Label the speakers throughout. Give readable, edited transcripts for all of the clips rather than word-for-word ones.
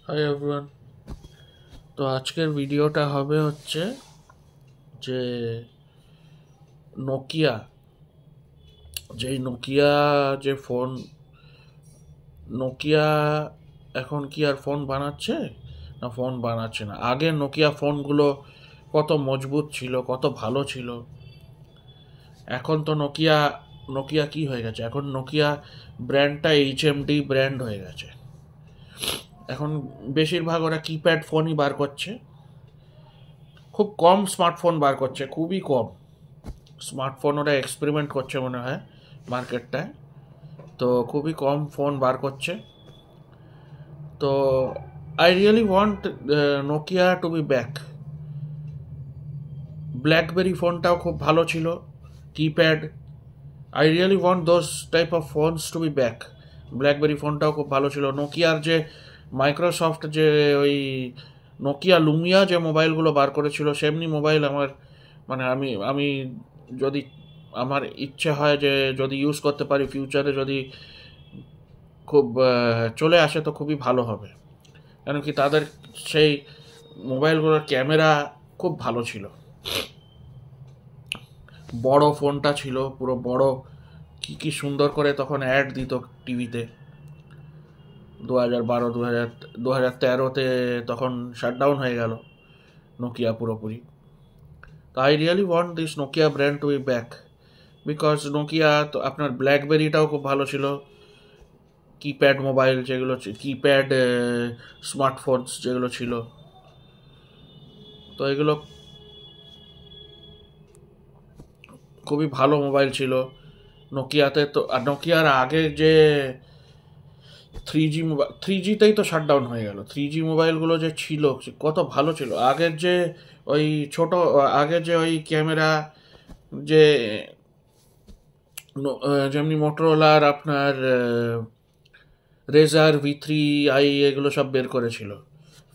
Speaker 1: Hi everyone. তো আজকের ভিডিওটা হবে হচ্ছে যে নোকিয়া নোকিয়া যে ফোন নোকিয়া এখন কি আর ফোন বানাচ্ছে না ফোন বানাচ্ছে না। আগে নোকিয়া ফোনগুলো কত মজবুত ছিল, কত ভালো ছিল। এখন তো নোকিয়া নোকিয়া কি হয়ে গেছে, এখন নোকিয়া ব্র্যান্ডটা HMD ব্র্যান্ড হয়ে গেছে। এখন বেশিরভাগ ওরা কিপ্যাড ফোনই বার করছে, খুব কম স্মার্টফোন বার করছে, খুবই কম স্মার্টফোন ওরা এক্সপেরিমেন্ট করছে মনে হয় মার্কেটটায়। তো খুবই কম ফোন বার করছে। তো I really want Nokia to be back. BlackBerry ফোনটাও খুব ভালো ছিল, keypad. I really want those type of phones to be back. BlackBerry ফোনটাও খুব ভালো ছিল। নোকিয়ার যে মাইক্রোসফট যে ওই নোকিয়া লুমিয়া যে মোবাইলগুলো বার করেছিল, সেমনি মোবাইল আমার মানে আমি আমি যদি আমার ইচ্ছে হয় যে যদি ইউজ করতে পারি ফিউচারে, যদি খুব চলে আসে তো খুবই ভালো হবে। কেন কি তাদের সেই মোবাইলগুলোর ক্যামেরা খুব ভালো ছিল, বড় ফোনটা ছিল, পুরো বড়। কি কি সুন্দর করে তখন অ্যাড দিত টিভিতে। 2012 2013-তে তখন শাটডাউন হয়ে গেল নোকিয়া পুরোপুরি। তো I really want this Nokia brand to be back, because Nokia তো আপনার ব্ল্যাকবেরিটাও খুব ভালো ছিল। কিপ্যাড মোবাইল যেগুলো, কিপ্যাড স্মার্টফোনস যেগুলো ছিল, তো এগুলো খুবই ভালো মোবাইল ছিল নোকিয়াতে। তো আর নোকিয়ার আগে যে 3G মোবাইল, 3Gতেই তো শাটডাউন হয়ে গেল। 3G মোবাইলগুলো যে ছিল কত ভালো ছিল। আগের যে ওই ছোট, আগের যে ওই ক্যামেরা যে যেমনি মোটরোলার আপনার রেজার V3i এগুলো সব বের করেছিল,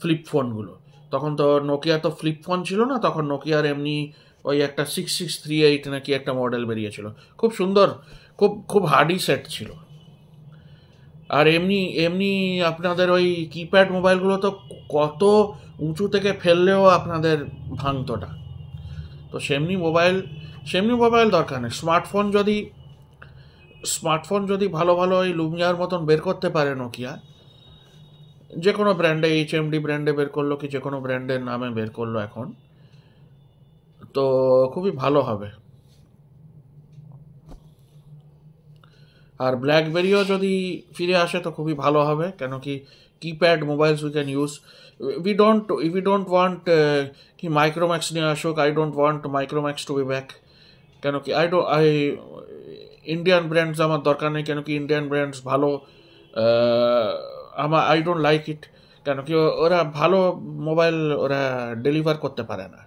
Speaker 1: ফ্লিপ ফোনগুলো। তখন তো নোকিয়া তো ফ্লিপ ফোন ছিল না, তখন নোকিয়ার এমনি ওই একটা 6638 নাকি একটা মডেল বেরিয়েছিল, খুব সুন্দর, খুব খুব হার্ডি সেট ছিল। আর এমনি এমনি আপনাদের ওই কিপ্যাড মোবাইলগুলো তো কত উঁচু থেকে ফেললেও আপনাদের ভাঙতো না। তো সেমনি মোবাইল দরকার নেই। স্মার্টফোন যদি ভালো ভালো ওই লুমিয়ার মতন বের করতে পারে নোকিয়া, যে কোনো ব্র্যান্ডে, HMD ব্র্যান্ডে বের করলো কি যে কোনো ব্র্যান্ডের নামে বের করলো এখন, তো খুবই ভালো হবে। আর ব্ল্যাকবেরিও যদি ফিরে আসে তো খুবই ভালো হবে। কেন কি keypad mobiles we can use. We don't want কি মাইক্রোম্যাক্স নিয়ে আসুক। I don't want Micromax to be back. কেন কি ইন্ডিয়ান ব্র্যান্ডস আমার দরকার নেই। কেন কি ইন্ডিয়ান ব্র্যান্ডস ভালো, আই ডোন্ট লাইক ইট। কেন কি ওরা ভালো মোবাইল ওরা ডেলিভার করতে পারে না।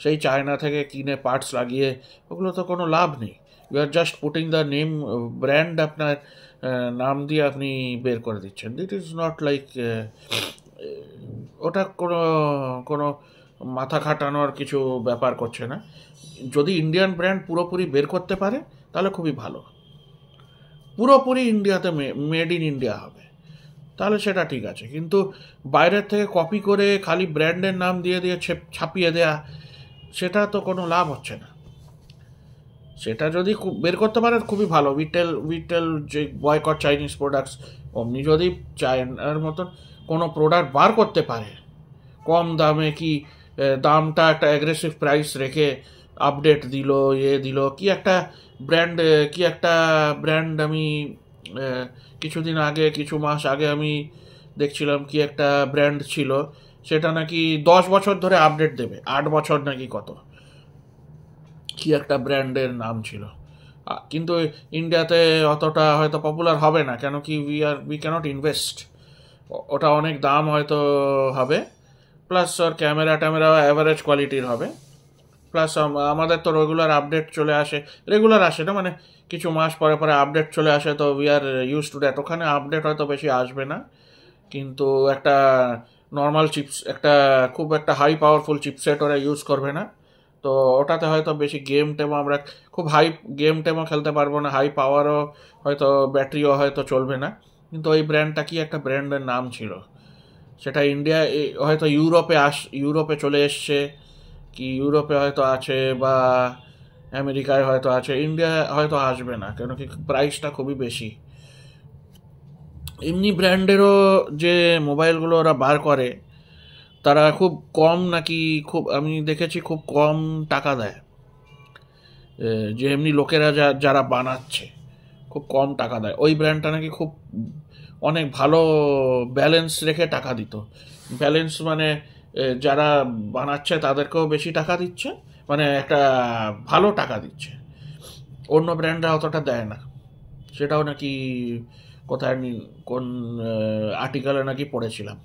Speaker 1: সেই চায়না থেকে কিনে পার্টস লাগিয়ে ওগুলো তো কোনো লাভ নেই। You are just putting the name brand, আপনার নাম দিয়ে আপনি বের করে দিচ্ছেন। ইট ইজ নট লাইক, ওটা কোনো কোনো মাথা খাটানোর কিছু ব্যাপার করছে না। যদি ইন্ডিয়ান ব্র্যান্ড পুরোপুরি বের করতে পারে তাহলে খুবই ভালো। পুরোপুরি ইন্ডিয়াতে মেড ইন ইন্ডিয়া হবে, তাহলে সেটা ঠিক আছে। কিন্তু বাইরের থেকে কপি করে খালি ব্র্যান্ডের নাম দিয়ে দিয়ে ছাপিয়ে দেয়া, সেটা তো কোনো লাভ হচ্ছে না। সেটা যদি বের করতে পারে খুবই ভালো। উইটেল যে বয়কট চাইনিজ প্রোডাক্টস, অমনি যদি চায়নার মতন কোনো প্রোডাক্ট বার করতে পারে কম দামে, কি দামটা একটা অ্যাগ্রেসিভ প্রাইস রেখে আপডেট দিল, দিল, কি একটা ব্র্যান্ড আমি কিছুদিন আগে, কিছু মাস আগে আমি দেখছিলাম কি একটা ব্র্যান্ড ছিল, সেটা নাকি 10 বছর ধরে আপডেট দেবে, 8 বছর নাকি কত, কি একটা ব্র্যান্ডের নাম ছিল। কিন্তু ইন্ডিয়াতে অতটা হয়তো পপুলার হবে না। কেন কি উই ক্যানট ইনভেস্ট। ওটা অনেক দাম হয়তো হবে, প্লাস ওর ক্যামেরা ট্যামেরা অ্যাভারেজ কোয়ালিটির হবে। প্লাস আমাদের তো রেগুলার আপডেট চলে আসে, রেগুলার আসে না মানে কিছু মাস পরে পরে আপডেট চলে আসে, তো we are use to that. ওখানে আপডেট হয়তো বেশি আসবে না, কিন্তু একটা নর্মাল একটা খুব একটা হাই পাওয়ারফুল চিপসেট ওরা ইউজ করবে না। তো ওটাতে হয়তো বেশি গেম টেমও আমরা খুব হাই গেম টেমও খেলতে পারবো না, হাই পাওয়ারও হয়তো, ব্যাটারিও হয়তো চলবে না। কিন্তু ওই ব্র্যান্ডটা কি একটা ব্র্যান্ডের নাম ছিল, সেটা ইন্ডিয়া হয়তো ইউরোপে চলে এসছে, কি ইউরোপে হয়তো আছে, বা আমেরিকায় হয়তো আছে, ইন্ডিয়া হয়তো আসবে না, কেন কি প্রাইসটা খুবই বেশি। এমনি ব্র্যান্ডেরও যে মোবাইলগুলো ওরা বার করে, তারা খুব কম নাকি, খুব আমি দেখেছি খুব কম টাকা দেয়। যে এমনি লোকেরা যারা বানাচ্ছে খুব কম টাকা দেয়। ওই ব্র্যান্ডটা নাকি খুব অনেক ভালো ব্যালেন্স রেখে টাকা দিত। ব্যালেন্স মানে যারা বানাচ্ছে তাদেরকেও বেশি টাকা দিচ্ছে, মানে একটা ভালো টাকা দিচ্ছে। অন্য ব্র্যান্ডরা অতটা দেয় না। সেটাও নাকি কোথায় কোন আর্টিকেলে নাকি পড়েছিলাম।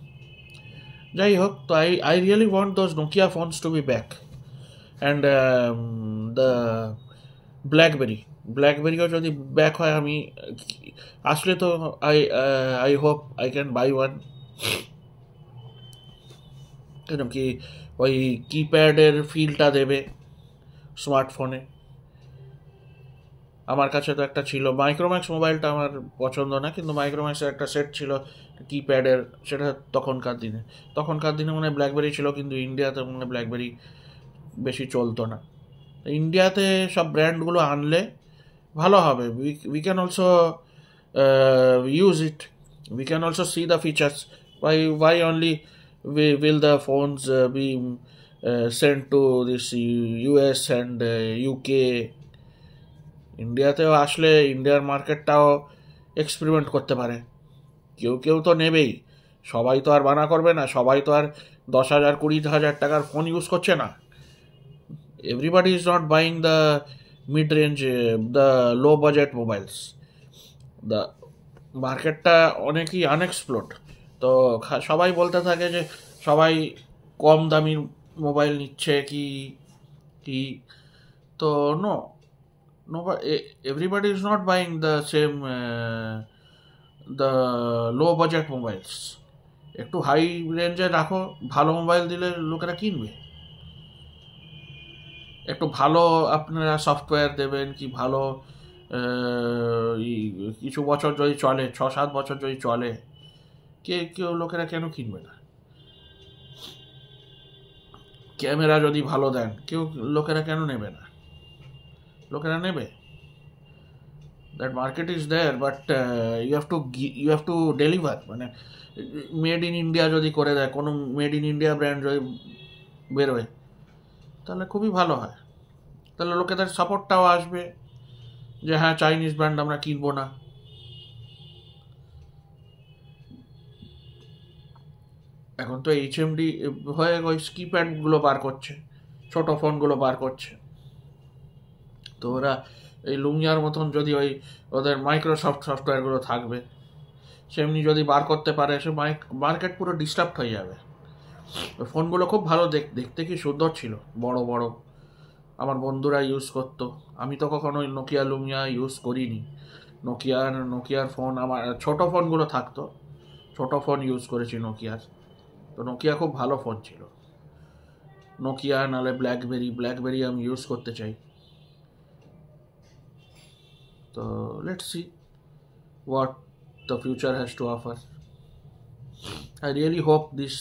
Speaker 1: যাই হোক, তো I really want those Nokia phones to be back. And the ব্ল্যাকবেরিও যদি ব্যাক হয়, আমি আসলে তো I hope I can buy one. কেন কি ওই কিপ্যাডের ফিলটা দেবে স্মার্টফোনে। আমার কাছে তো একটা ছিল মাইক্রোম্যাক্স, মোবাইলটা আমার পছন্দ না, কিন্তু মাইক্রোম্যাক্সের একটা সেট ছিল কিপ্যাডের, সেটা তখনকার দিনে মনে হয় ব্ল্যাকবেরি ছিল, কিন্তু ইন্ডিয়াতে মনে হয় ব্ল্যাকবেরি বেশি চলতো না। ইন্ডিয়াতে সব ব্র্যান্ডগুলো আনলে ভালো হবে। We can also use it, we can also see the features. why only will the phones be sent to this US and UK? ইন্ডিয়াতেও আসলে ইন্ডিয়ার মার্কেটটাও এক্সপেরিমেন্ট করতে পারে। কেউ কেউ তো নেবেই, সবাই তো আর বানা করবে না, সবাই তো আর 10,000 20,000 টাকার ফোন ইউজ করছে না। Everybody is not buying the mid range, the low budget mobiles. The মার্কেটটা অনেকই আনএক্সপ্লোর্ড। তো সবাই বলতে থাকে যে সবাই কম দামি মোবাইল নিচ্ছে কি কি, তো no, everybody is not buying the same the low budget mobiles. একটু হাই রেঞ্জে রাখো, ভালো মোবাইল দিলে লোকেরা কিনবে। একটু ভালো আপনারা সফটওয়্যার দেবেন, কি ভালো কিছু বছর যদি চলে, 6-7 বছর যদি চলে, কেউ লোকেরা কেন কিনবে না? ক্যামেরা যদি ভালো দেন, লোকেরা কেন নেবে না? লোকেরা নেবে। That market is there, but you have to deliver. মানে মেড ইন ইন্ডিয়া যদি করে দেয়, কোনো মেড ইন ইন্ডিয়া ব্র্যান্ড যদি বেরোয়, তাহলে খুবই ভালো হয়। তাহলে লোকেদের সাপোর্টটাও আসবে যে হ্যাঁ, চাইনিজ ব্র্যান্ড আমরা কিনবো না। এখন তো HMD হয়ে ওই কিপ্যাডগুলো বার করছে, ছোট ফোনগুলো বার করছে। তো ওরা এই লুমিয়ার মতন যদি ওদের মাইক্রোসফট সফটওয়্যারগুলো থাকবে, সেমনি যদি বার করতে পারে, সে মার্কেট পুরো ডিস্টার্ব হয়ে যাবে। ওই ফোনগুলো খুব ভালো, দেখতে কি সুন্দর ছিল, বড় বড়। আমার বন্ধুরা ইউজ করতো, আমি তো কখনো নোকিয়া লুমিয়া ইউজ করিনি। নোকিয়ার ফোন, আমার ছোট ফোনগুলো থাকতো, ছোট ফোন ইউজ করেছি নোকিয়ার। তো নোকিয়া খুব ভালো ফোন ছিল। নোকিয়া নাহলে ব্ল্যাকবেরি আমি ইউজ করতে চাই। তো let's see what the future has to offer. I really hope this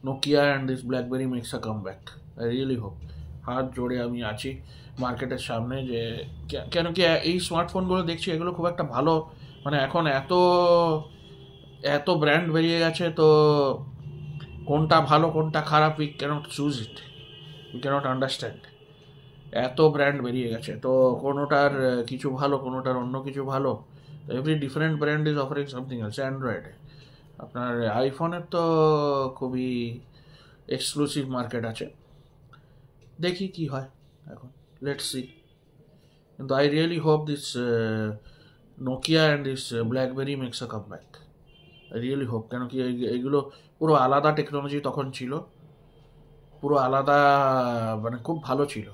Speaker 1: Nokia and this BlackBerry makes a comeback. I really hope. হাত জোড়ে আমি আছি মার্কেটের সামনে, যে কেন কি এই স্মার্টফোনগুলো দেখছি, এগুলো খুব একটা ভালো, মানে এখন এত ব্র্যান্ড বেরিয়ে গেছে, তো কোনটা ভালো কোনটা খারাপ, we can't choose it, we can't understand. এত ব্র্যান্ড বেরিয়ে গেছে, তো কোনোটার কিছু ভালো, কোনোটার অন্য কিছু ভালো। Every different brand is offering something else. অ্যান্ড্রয়েডে আপনার আইফোনের তো খুবই এক্সক্লুসিভ মার্কেট আছে। দেখি কি হয় এখন, লেটস সি। কিন্তু I really hope this Nokia and this BlackBerry makes a come back. I really hope, কেন কি এইগুলো পুরো আলাদা টেকনোলজি তখন ছিল, পুরো আলাদা, মানে খুব ভালো ছিল।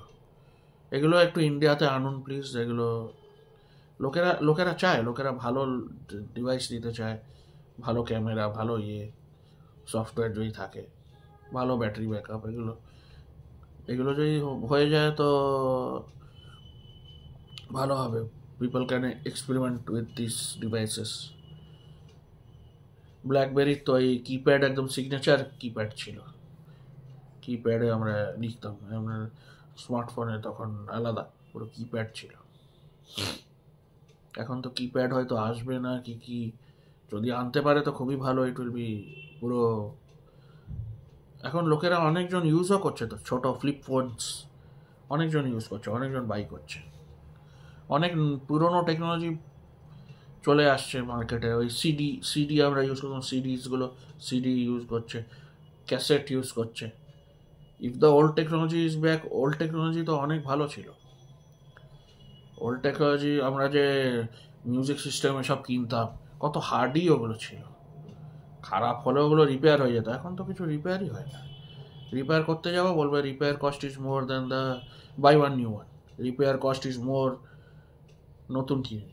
Speaker 1: এগুলো একটু ইন্ডিয়াতে আনুন প্লিজ। এগুলো লোকেরা চায়, লোকেরা ভালো ডিভাইস নিতে চায়, ভালো ক্যামেরা, ভালো সফটওয়্যার যদি থাকে, ভালো ব্যাটারি ব্যাকআপ, এগুলো যদি হয়ে যায় তো ভালো হবে। People can experiment with this devices. ব্ল্যাকবেরির তো এই কিপ্যাড একদম সিগনেচার কিপ্যাড ছিল, কিপ্যাডে আমরা লিখতাম। আমরা স্মার্টফোনে তখন আলাদা পুরো কিপ্যাড ছিল। এখন তো কিপ্যাড হয়তো আসবে না, কি যদি আনতে পারে তো খুবই ভালো। ইট উইল বি পুরো, এখন লোকেরা অনেকজন ইউজও করছে তো, ছোট ফ্লিপ ফোনস অনেকজন ইউজ করছে, অনেকজন বাই করছে। অনেক পুরনো টেকনোলজি চলে আসছে মার্কেটে। ওই সিডি আমরা ইউজ করতাম, সিডিসগুলো সিডি ইউজ করছে, ক্যাসেট ইউজ করছে। If the old technology is back, old technology তো অনেক ভালো ছিল। ওল্ড টেকনোলজি আমরা যে মিউজিক সিস্টেম এসব কিনতাম, কত হার্ডই ওগুলো ছিল। খারাপ হলে ওগুলো রিপেয়ার হয়ে যেত, এখন তো কিছু রিপেয়ারই হয় না। রিপেয়ার করতে যাবো বলবে repair cost is more than the buy one new one, repair cost is more, নতুন কিনে।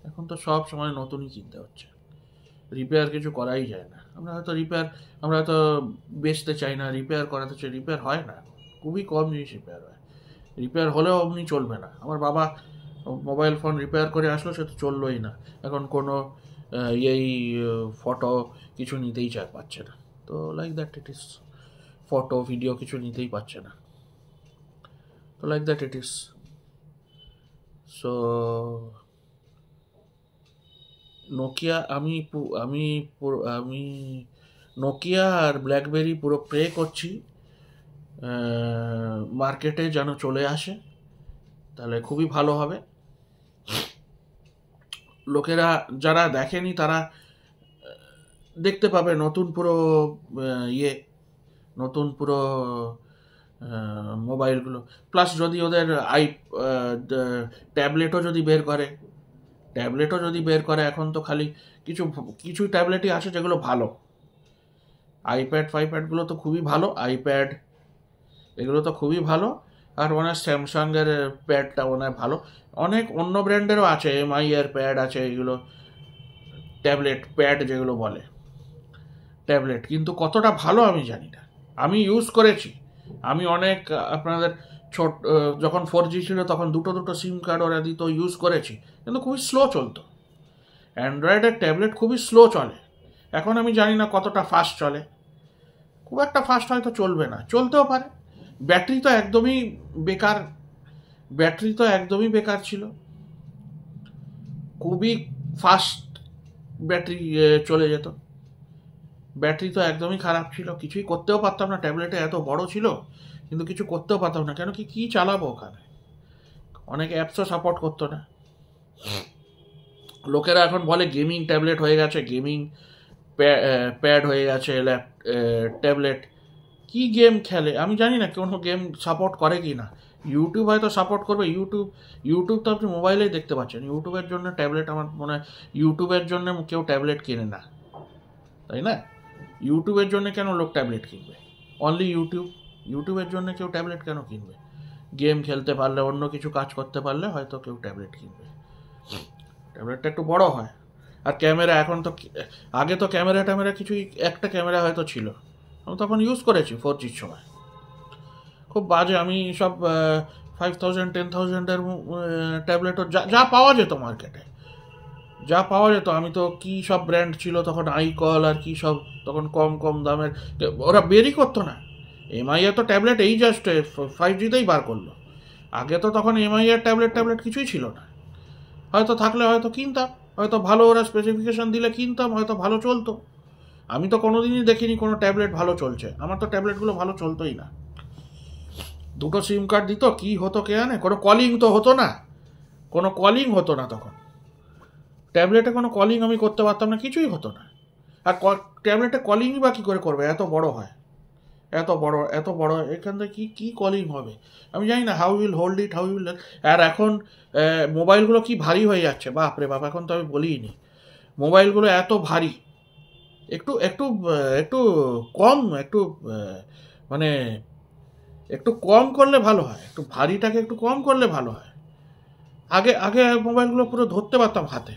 Speaker 1: এখন তো সব সময় নতুনই কিনতে হচ্ছে, রিপেয়ার কিছু করাই যায় না। আমরা হয়তো বেচতে চাই না, রিপেয়ার করাতে চাই, রিপেয়ার হয় না, খুবই কম জিনিস রিপেয়ার হয়। রিপেয়ার হলেও অমনি চলবে না। আমার বাবা মোবাইল ফোন রিপেয়ার করে আসলো, সে তো চললোই না। এখন কোনো এই ফটো কিছু নিতেই পারছে না। তো like that it is, photo video কিছু নিতেই পারছে না। তো like that it is. So Nokia, আমি নোকিয়া আর ব্ল্যাকবেরি পুরো প্রে করছি মার্কেটে যেন চলে আসে, তাহলে খুবই ভালো হবে। লোকেরা যারা দেখেনি তারা দেখতে পাবে নতুন পুরো নতুন পুরো মোবাইলগুলো। প্লাস যদি ওদের ট্যাবলেটও যদি বের করে, এখন তো খালি কিছু ট্যাবলেটই আছে যেগুলো ভালো। ফাইপ্যাডগুলো তো খুবই ভালো, আইপ্যাড এগুলো তো খুবই ভালো। আর মনে হয় স্যামসাংয়ের প্যাডটা মনে হয় ভালো। অনেক অন্য ব্র্যান্ডেরও আছে, MI এর প্যাড আছে, এগুলো ট্যাবলেট প্যাড যেগুলো বলে ট্যাবলেট, কিন্তু কতটা ভালো আমি জানি না। আমি ইউজ করেছি, আমি অনেক আপনাদের যখন 4G ছিল তখন দুটো সিম কার্ড ওরা দিত, ইউজ করেছি, কিন্তু খুবই স্লো চলতো। অ্যান্ড্রয়েডের ট্যাবলেট খুবই স্লো চলে। এখন আমি জানি না কতটা ফাস্ট চলে, খুব একটা ফাস্ট হয়তো চলবে না, চলতেও পারে। ব্যাটারি তো একদমই বেকার ছিল, খুবই ফাস্ট ব্যাটারি চলে যেত। ব্যাটারি তো একদমই খারাপ ছিল, কিছুই করতেও পারতাম না। ট্যাবলেটে এত বড় ছিল কিন্তু কিছু করতেও পারতাম না, কেন কি চালাবো ওখানে, অনেক অ্যাপসও সাপোর্ট করতো না। লোকেরা এখন বলে গেমিং ট্যাবলেট হয়ে গেছে, গেমিং প্যাড হয়ে গেছে, ট্যাবলেট। কি গেম খেলে আমি জানি না, কোনো গেম সাপোর্ট করে কি না। ইউটিউব হয়তো সাপোর্ট করবে, ইউটিউব তো আপনি মোবাইলেই দেখতে পাচ্ছেন। ইউটিউবের জন্য ট্যাবলেট, আমার মনে হয় ইউটিউবের জন্য কেউ ট্যাবলেট কেনে না, তাই না? ইউটিউবের জন্য কেন লোক ট্যাবলেট কিনবে? অনলি ইউটিউবের জন্য কেউ ট্যাবলেট কেন কিনবে? গেম খেলতে পারলে, অন্য কিছু কাজ করতে পারলে হয়তো কেউ ট্যাবলেট কিনবে। ট্যাবলেটটা একটু বড় হয়। আর ক্যামেরা, এখন তো আগে তো ক্যামেরা কিছুই, একটা ক্যামেরা হয়তো ছিল, আমি তখন ইউজ করেছি 4Gর সময়, খুব বাজে। আমি সব 5000 10,000-এর ট্যাবলেটও যা পাওয়া যেত মার্কেটে, আমি তো কি সব ব্র্যান্ড ছিল তখন, আইকল আর কি সব, তখন কম দামের ওরা বেরই করতো না। MI এর তো ট্যাবলেট এই জাস্ট 5Gতেই বার করলো। আগে তো তখন MI এর ট্যাবলেট কিছুই ছিল না। হয়তো থাকলে হয়তো কিনতাম, হয়তো ভালো ওরা স্পেসিফিকেশন দিলে কিনতাম, হয়তো ভালো চলতো। আমি তো কোনোদিনই দেখিনি কোনো ট্যাবলেট ভালো চলছে। আমার তো ট্যাবলেটগুলো ভালো চলতোই না। দুটো সিম কার্ড দিত, কি হতো কে জানে, কোনো কলিং তো হতো না তখন ট্যাবলেটে, কোনো কলিং আমি করতে পারতাম না, কিছুই হতো না। আর ট্যাবলেটে কলিংই বা কী করে করবে, এত বড় হয়, এত বড় এখান থেকে কি কলিং হবে আমি জানি না। হাউ উইল হোল্ড ইট, আর এখন মোবাইলগুলো কি ভারী হয়ে যাচ্ছে, বাপরে বাপ, এখন তো আমি বলিনি। মোবাইলগুলো এত ভারী, একটু একটু একটু কম, মানে একটু কম করলে ভালো হয়, একটু ভারীটাকে একটু কম করলে ভালো হয়। আগে মোবাইলগুলো পুরো ধরতে পারতাম হাতে,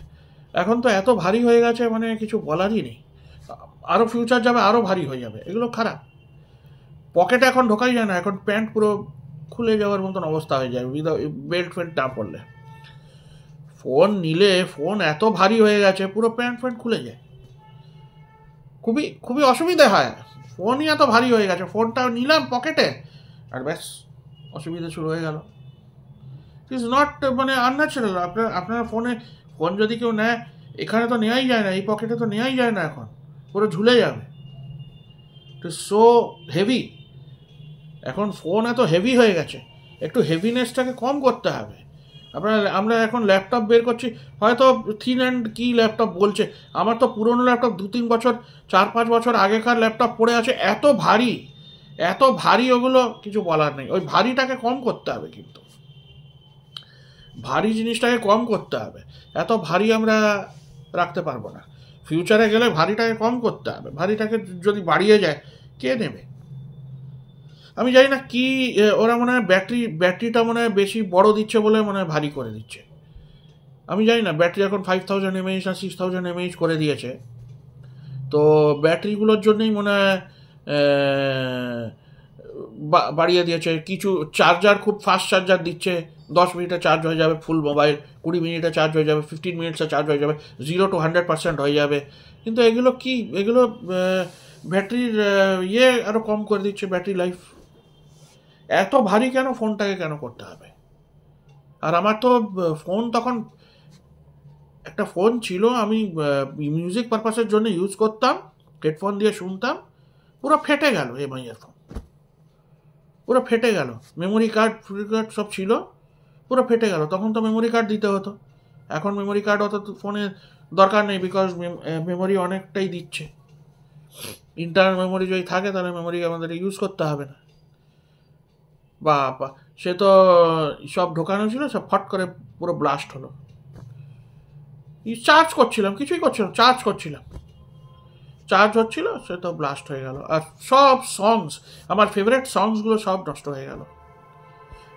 Speaker 1: এখন তো এত ভারী হয়ে গেছে, মানে কিছু বলারই নেই। আরও ফিউচার যাবে, আরও ভারী হয়ে যাবে, এগুলো খারাপ। পকেটে এখন ঢোকাই যায় না, এখন প্যান্ট পুরো খুলে যাওয়ার মতন অবস্থা হয়ে যায় বেল্ট ফেল্ট না পড়লে। ফোন এত ভারী হয়ে গেছে, পুরো প্যান্ট খুলে যায়। খুবই খুবই অসুবিধে হয়। ফোনই এত ভারী হয়ে গেছে, ফোনটা নিলাম পকেটে আর ব্যাস অসুবিধা শুরু হয়ে গেল। ইট ইজ নট মানে আনন্যাচারাল। আপনার ফোন যদি কেউ নেয়, এখানে তো নেওয়াই যায় না, এই পকেটে তো নেওয়াই যায় না, এখন পুরো ঝুলে যাবে। It is so heavy. এখন ফোন এত হেভি হয়ে গেছে, একটু হেভিনেসটাকে কম করতে হবে। আমরা এখন ল্যাপটপ বের করছি, হয়তো থিন অ্যান্ড কি ল্যাপটপ বলছে, আমার তো পুরনো ল্যাপটপ 2-3 বছর 4-5 বছর আগেকার ল্যাপটপ পড়ে আছে, এত ভারী এত ভারী, ওগুলো কিছু বলার নেই। ওই ভারীটাকে কম করতে হবে, কিন্তু ভারী জিনিসটাকে কম করতে হবে। এত ভারী আমরা রাখতে পারবো না। ফিউচারে গেলে ভারীটাকে কম করতে হবে। ভারীটাকে যদি বাড়িয়ে যায়, কে নেবে? আমি জানি না কি, ওরা মনে হয় ব্যাটারিটা মনে হয় বেশি বড় দিচ্ছে বলে মনে হয় ভারী করে দিচ্ছে। আমি জানি না, ব্যাটারি এখন 5000 mAh না 6000 mAh করে দিয়েছে। তো ব্যাটারিগুলোর জন্যই মনে হয় বাড়িয়ে দিয়েছে। কিছু চার্জার খুব ফাস্ট চার্জার দিচ্ছে, 10 মিনিটে চার্জ হয়ে যাবে ফুল মোবাইল, 20 মিনিটে চার্জ হয়ে যাবে, 15 মিনিটসে চার্জ হয়ে যাবে, 0 to 100% হয়ে যাবে। কিন্তু এগুলো ব্যাটারির আরও কম করে দিচ্ছে, ব্যাটারি লাইফ। এত ভারী কেন ফোনটাকে কেন করতে হবে? আর আমার তো ফোন তখন একটা ফোন ছিল, আমি মিউজিক পারপাসের জন্য ইউজ করতাম, হেডফোন দিয়ে শুনতাম, পুরো ফেটে গেল। এমআইয়ের ফোন পুরো ফেটে গেল, মেমোরি কার্ড সব ছিল, পুরো ফেটে গেল। তখন তো মেমোরি কার্ড দিতে হতো, এখন মেমোরি কার্ড অত ফোনের দরকার নেই, বিকজ মেমোরি অনেকটাই দিচ্ছে। ইন্টারনাল মেমোরি যদি থাকে তাহলে মেমোরি আমাদের ইউজ করতে হবে না। বা সে তো সব ঢোকানো ছিল, সব ফট করে পুরো ব্লাস্ট হলো। চার্জ করছিলাম, কিছুই করছিলাম, চার্জ হচ্ছিল, সে তো ব্লাস্ট হয়ে গেল। আর সব সংস, আমার ফেভারিট সংসগুলো সব নষ্ট হয়ে গেল।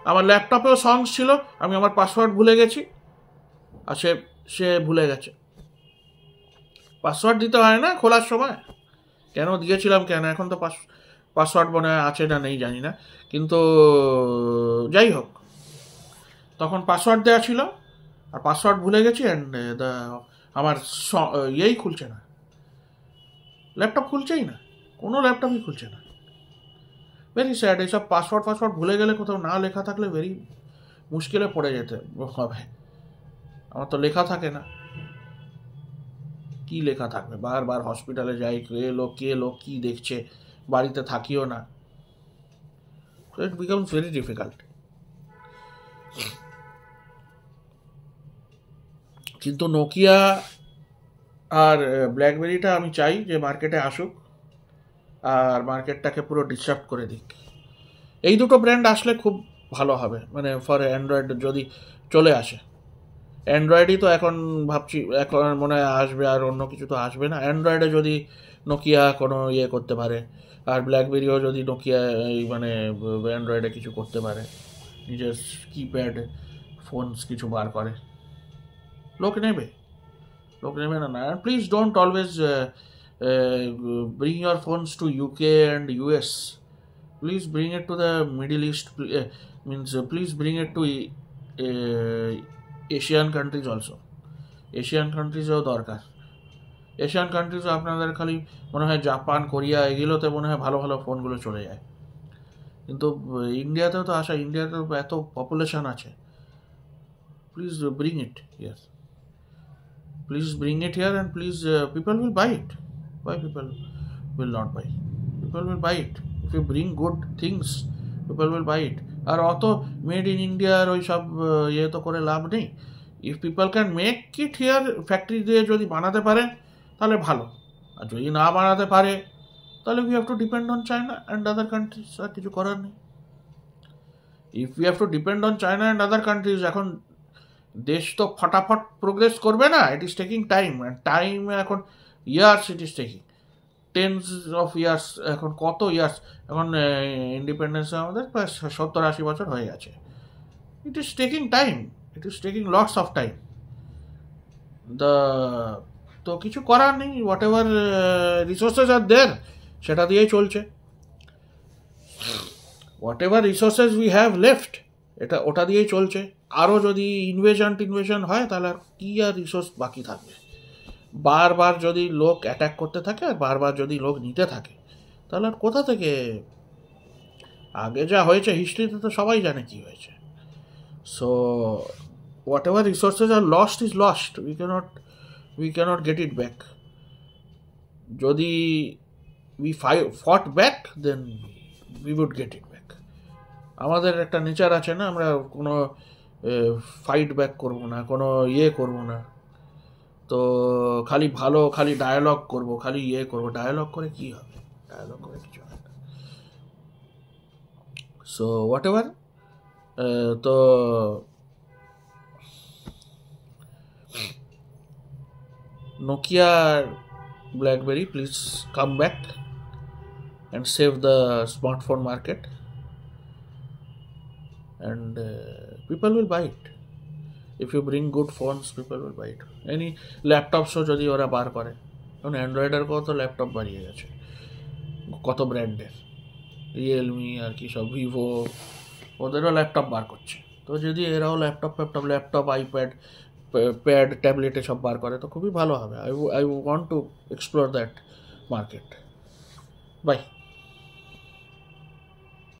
Speaker 1: আমার ল্যাপটপেও সংস ছিল, আমি আমার পাসওয়ার্ড ভুলে গেছি, আর সে ভুলে গেছে। পাসওয়ার্ড দিতে হয় না খোলার সময়, কেন দিয়েছিলাম কেন, এখন তো পাসওয়ার্ড মনে আছে না নেই জানি না, কিন্তু যাই হোক, তখন পাসওয়ার্ড দেওয়া ছিল আর পাসওয়ার্ড ভুলে গেছি, অ্যান্ড আমার খুলছে না, ল্যাপটপ খুলছেই না, কোনো ল্যাপটপই খুলছে না। Very sad. এইসব পাসওয়ার্ড ভুলে গেলে, কোথাও না লেখা থাকলে ভেরি মুশকিলে পড়ে যেতে হবে। আমার তো লেখা থাকে না, কি লেখা থাকবে? বারবার হসপিটালে যাই, কে এলো কি দেখছে, বাড়িতে থাকিও না, ইট বিকামস ভেরি ডিফিকাল্ট। কিন্তু নোকিয়া আর ব্ল্যাকবেরিটা আমি চাই যে মার্কেটে আসুক আর মার্কেটটাকে পুরো ডিসরাপ্ট করে দিক। এই দুটো ব্র্যান্ড আসলে খুব ভালো হবে, মানে ফর অ্যান্ড্রয়েড যদি চলে আসে। অ্যান্ড্রয়েডই তো এখন ভাবছি, এখন মনে হয় আসবে, আর অন্য কিছু তো আসবে না। অ্যান্ড্রয়েডে যদি নোকিয়া কোনো করতে পারে, আর ব্ল্যাকবেরিও যদি নোকিয়া মানে অ্যান্ড্রয়েডে কিছু করতে পারে, নিজের কিপ্যাড ফোনস কিছু বার করে, লোক নেবে না। Please don't always bring your phones to UK and US. Please bring it to the Middle East. Please bring it to Asian countries also. Asian কান্ট্রিজও দরকার। এশিয়ান কান্ট্রিজও আপনাদের খালি মনে হয় জাপান, কোরিয়া, এগুলোতে মনে হয় ভালো ভালো ফোনগুলো চলে যায়, কিন্তু ইন্ডিয়াতেও তো আসা, ইন্ডিয়াতে এত পপুলেশন আছে। Please bring it here, please bring it here, and please people will buy it. Why people will not buy? People will buy it. If you bring good things, people will buy it. আর অত made in ইন্ডিয়ার ওই সব তো করে লাভ নেই। If people can make it here, factory দিয়ে যদি বানাতে পারে তাহলে ভালো, আর যদি না বানাতে পারে তাহলে we have to depend on China and other countries. আর কিছু করার নেই। If we have to depend on China and other countries, এখন দেশ তো ফটাফট প্রোগ্রেস করবে না, it is taking time, and time এখন years, it is taking tens of years. এখন কত ইয়ার্স, এখন ইন্ডিপেন্ডেন্স আমাদের প্রায় 70-80 বছর হয়ে গেছে। ইট is taking time, it is taking lots of time. তো কিছু করার নেই, হোয়াট এভার রিসোর্সেস আর দের, সেটা দিয়েই চলছে। What ever resources we have left, ওটা দিয়েই চলছে। আরও যদি ইনভেশন হয় তাহলে আর কি আর রিসোর্স বাকি থাকবে? বারবার যদি লোক অ্যাটাক করতে থাকে আর বারবার যদি লোক নিতে থাকে, তাহলে আর কোথা থেকে? আগে যা হয়েছে হিস্ট্রিতে তো সবাই জানে কি হয়েছে। So whatever resources are lost is lost, we can't get it back. যদি we fought back, then we would get it back. আমাদের একটা নেচার আছে না, আমরা কোনো ফাইট ব্যাক করবো না, কোনো করবো না। তো খালি ডায়ালগ করবো, খালি করবো। ডায়ালগ করে কি হবে? ডায়ালগ করে কিছু হবে না। সো হোয়াট এভার, তো Nokia, BlackBerry, please come back and save the smartphone market, and people will buy it. If you bring good phones, people will buy it. Any laptops যদি ওরা বার করে, কারণ অ্যান্ড্রয়েডের কত ল্যাপটপ বাড়িয়ে গেছে, কত ব্র্যান্ডের, রিয়েলমি আর কি সব, ভিভো, ওদেরও ল্যাপটপ বার করছে। তো যদি এরাও ল্যাপটপ আইপ্যাড, প্যাড, ট্যাবলেটে সব বার করে, তো খুবই ভালো হবে। I want to explore that market. By.